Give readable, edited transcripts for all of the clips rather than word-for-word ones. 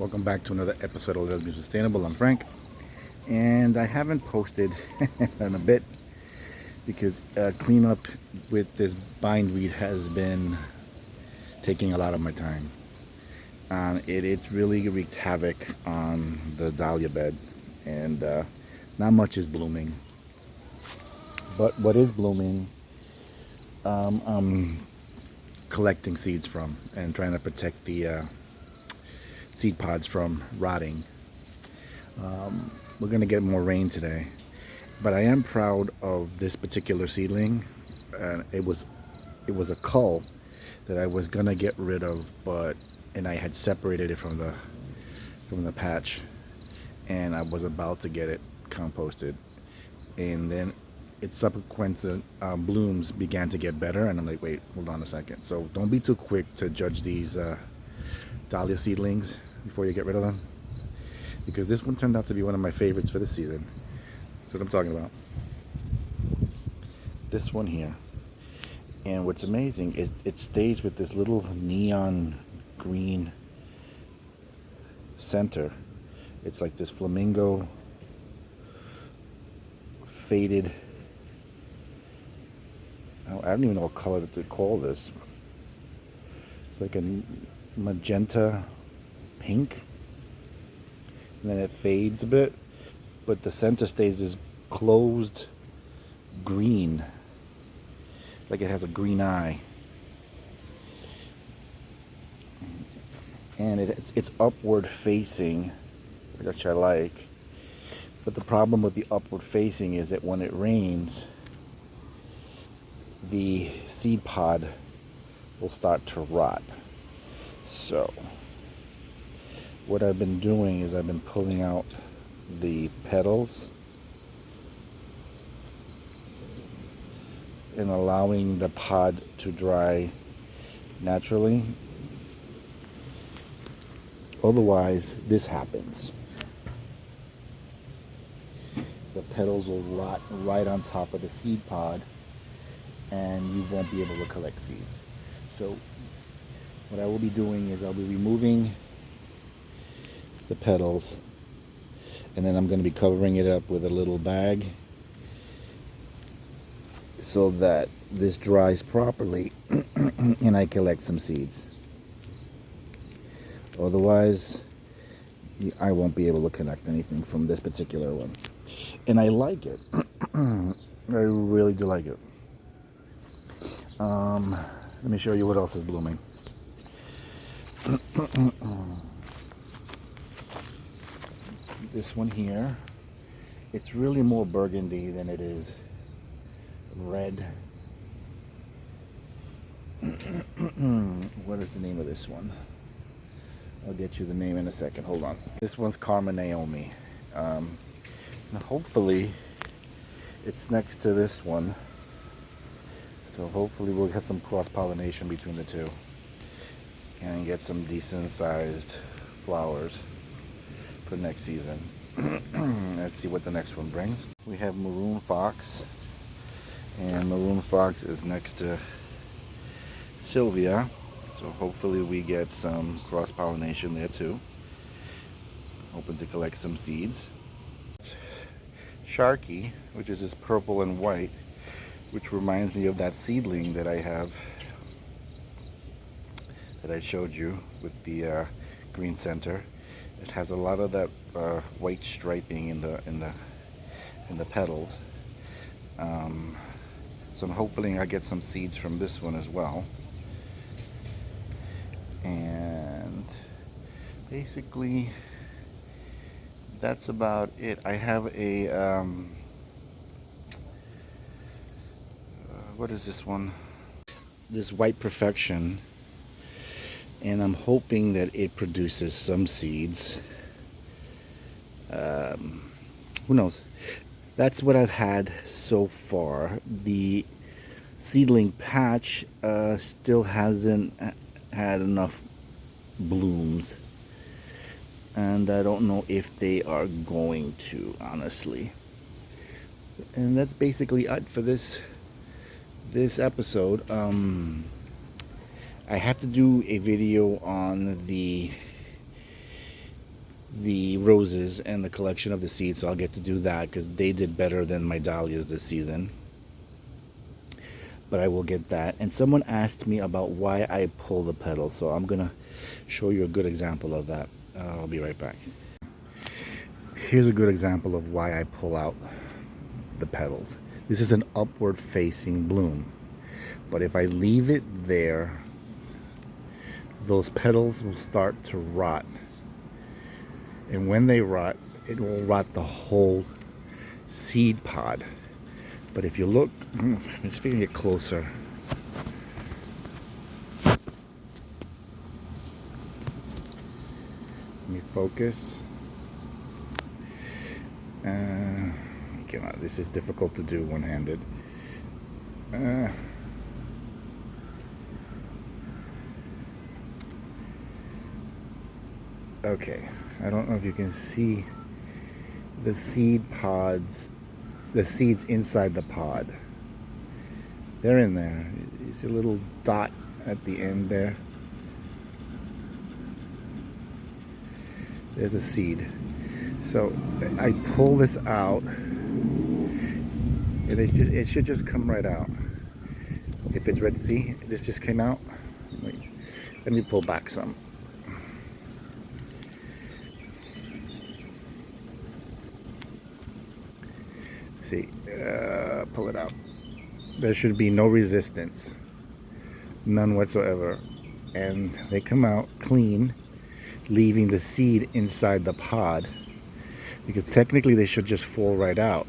Welcome back to another episode of Let's Be Sustainable. I'm Frank, and I haven't posted in a bit because cleanup with this bindweed has been taking a lot of my time. It's really wreaked havoc on the dahlia bed, and not much is blooming. But what is blooming, I'm collecting seeds from and trying to protect the seed pods from rotting. We're going to get more rain today, but I am proud of this particular seedling. It was a cull that I was going to get rid of, and I had separated it from the patch, and I was about to get it composted, and then its subsequent blooms began to get better, and I'm like, wait, hold on a second. So don't be too quick to judge these dahlia seedlings before you get rid of them, because this one turned out to be one of my favorites for this season. That's what I'm talking about. This one here. And what's amazing is it stays with this little neon green center. It's like this flamingo faded, I don't even know what color to call this. It's like a magenta pink, and then it fades a bit, but the center stays this closed green, like it has a green eye, and it's upward facing, which I like. But the problem with the upward facing is that when it rains, the seed pod will start to rot. So what I've been doing is I've been pulling out the petals and allowing the pod to dry naturally. Otherwise, this happens. The petals will rot right on top of the seed pod, and you won't be able to collect seeds. So what I will be doing is I'll be removing the petals, and then I'm going to be covering it up with a little bag so that this dries properly and I collect some seeds. Otherwise, I won't be able to collect anything from this particular one. And I like it. I really do like it. Let me show you what else is blooming. This one here, it's really more burgundy than it is red. What is the name of this one? I'll get you the name in a second. Hold on. This one's Naomi. Now hopefully it's next to this one, so hopefully we'll get some cross-pollination between the two and get some decent sized flowers for next season. Let's see what the next one brings. We have Maroon Fox, and Maroon Fox is next to Sylvia, so hopefully we get some cross-pollination there too. Hoping to collect some seeds. Sharky, which is this purple and white, which reminds me of that seedling that I have, that I showed you with the green center. It has a lot of that white striping in the petals. So I'm hoping I get some seeds from this one as well. And basically, that's about it. I have a what is this one? This White Perfection, and I'm hoping that it produces some seeds. Who knows? That's what I've had so far. The seedling patch still hasn't had enough blooms, and I don't know if they are going to, honestly. And that's basically it for this episode. I have to do a video on the the roses and the collection of the seeds, so I'll get to do that because they did better than my dahlias this season. But I will get that. And someone asked me about why I pull the petals, so I'm gonna show you a good example of that. I'll be right back. Here's a good example of why I pull out the petals. This is an upward facing bloom, but if I leave it there, those petals will start to rot. And when they rot, it will rot the whole seed pod. But if you look, I'm just going to get closer. Let me focus. This is difficult to do one-handed. Okay, I don't know if you can see the seed pods, the seeds inside the pod. They're in there. You see a little dot at the end there. There's a seed. So I pull this out, and it should just come right out. If it's ready, see, this just came out. Wait, let me pull back some. See, pull it out. There should be no resistance, none whatsoever, and they come out clean, leaving the seed inside the pod, because technically they should just fall right out.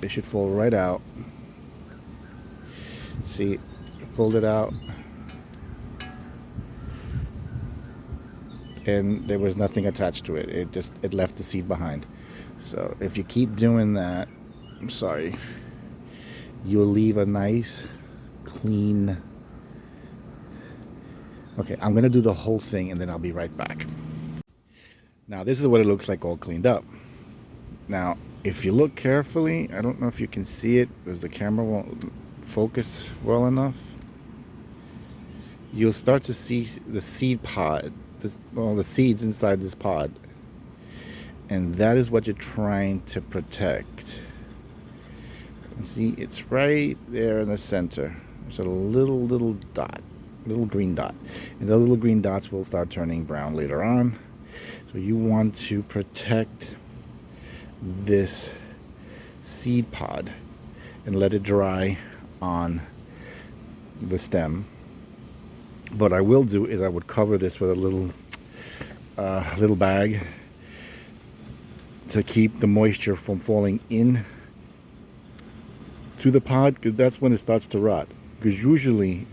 They should fall right out. See, pulled it out, and there was nothing attached to it. It left the seed behind. So if you keep doing that, I'm sorry, you'll leave a nice, clean. Okay, I'm gonna do the whole thing and then I'll be right back. Now this is what it looks like all cleaned up. Now, if you look carefully, I don't know if you can see it because the camera won't focus well enough. You'll start to see the seed pod, the seeds inside this pod. And that is what you're trying to protect. See, it's right there in the center. There's a little dot, little green dot. And the little green dots will start turning brown later on. So you want to protect this seed pod and let it dry on the stem. What I will do is I would cover this with a little bag to keep the moisture from falling in to the pod, because that's when it starts to rot. Because usually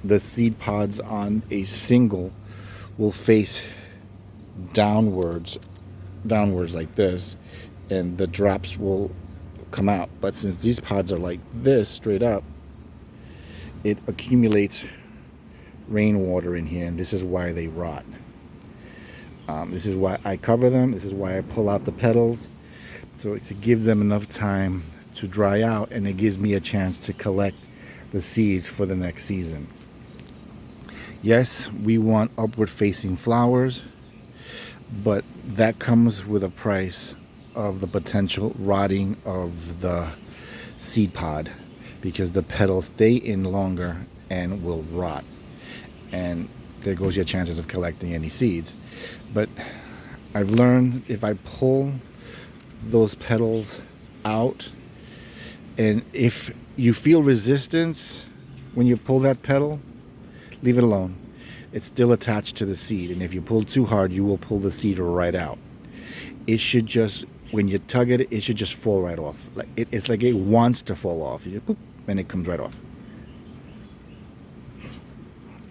the seed pods on a single will face downwards like this, and the drops will come out. But since these pods are like this straight up, it accumulates rainwater in here, and this is why they rot. This is why I cover them. This is why I pull out the petals, so to give them enough time to dry out, and it gives me a chance to collect the seeds for the next season. Yes, we want upward facing flowers, but that comes with a price of the potential rotting of the seed pod, because the petals stay in longer and will rot, and there goes your chances of collecting any seeds. But I've learned if I pull those petals out, and if you feel resistance when you pull that petal, leave it alone. It's still attached to the seed, and if you pull too hard, you will pull the seed right out. It should just, when you tug it, it should just fall right off. Like it's like it wants to fall off. You just boop, and it comes right off.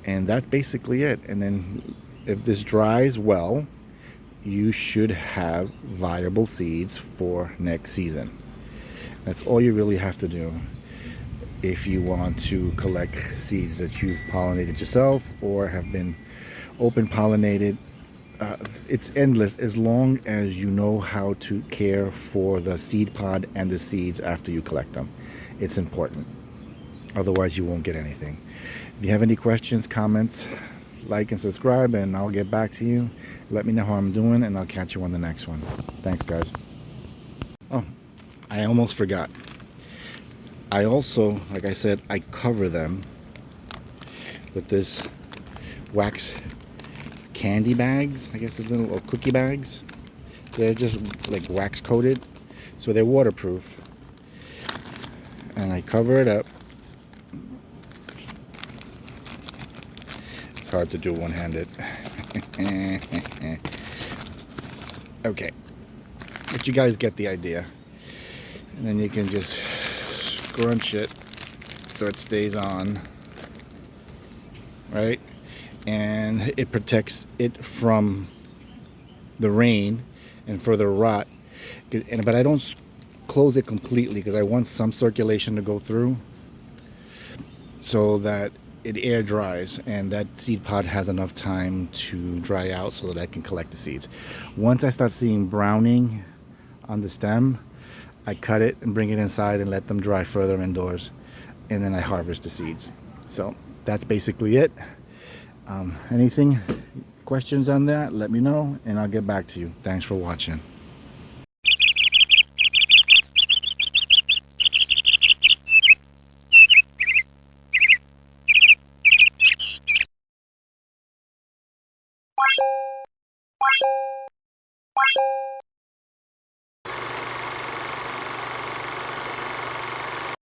And that's basically it. And then if this dries well, you should have viable seeds for next season. That's all you really have to do if you want to collect seeds that you've pollinated yourself or have been open pollinated. It's endless as long as you know how to care for the seed pod and the seeds after you collect them. It's important. Otherwise you won't get anything. If you have any questions, comments, like and subscribe, and I'll get back to you. Let me know how I'm doing, and I'll catch you on the next one. Thanks, guys. Oh, I almost forgot. I also, like I said, I cover them with this wax candy bags, I guess it's little, or cookie bags. They're just like wax coated, so they're waterproof. And I cover it up. It's hard to do one-handed. Okay, but you guys get the idea. And then you can just scrunch it so it stays on, right? And it protects it from the rain and further rot. But I don't close it completely because I want some circulation to go through so that it air dries and that seed pod has enough time to dry out so that I can collect the seeds. Once I start seeing browning on the stem, I cut it and bring it inside and let them dry further indoors, and then I harvest the seeds. So that's basically it. Anything, questions on that, let me know and I'll get back to you. Thanks for watching.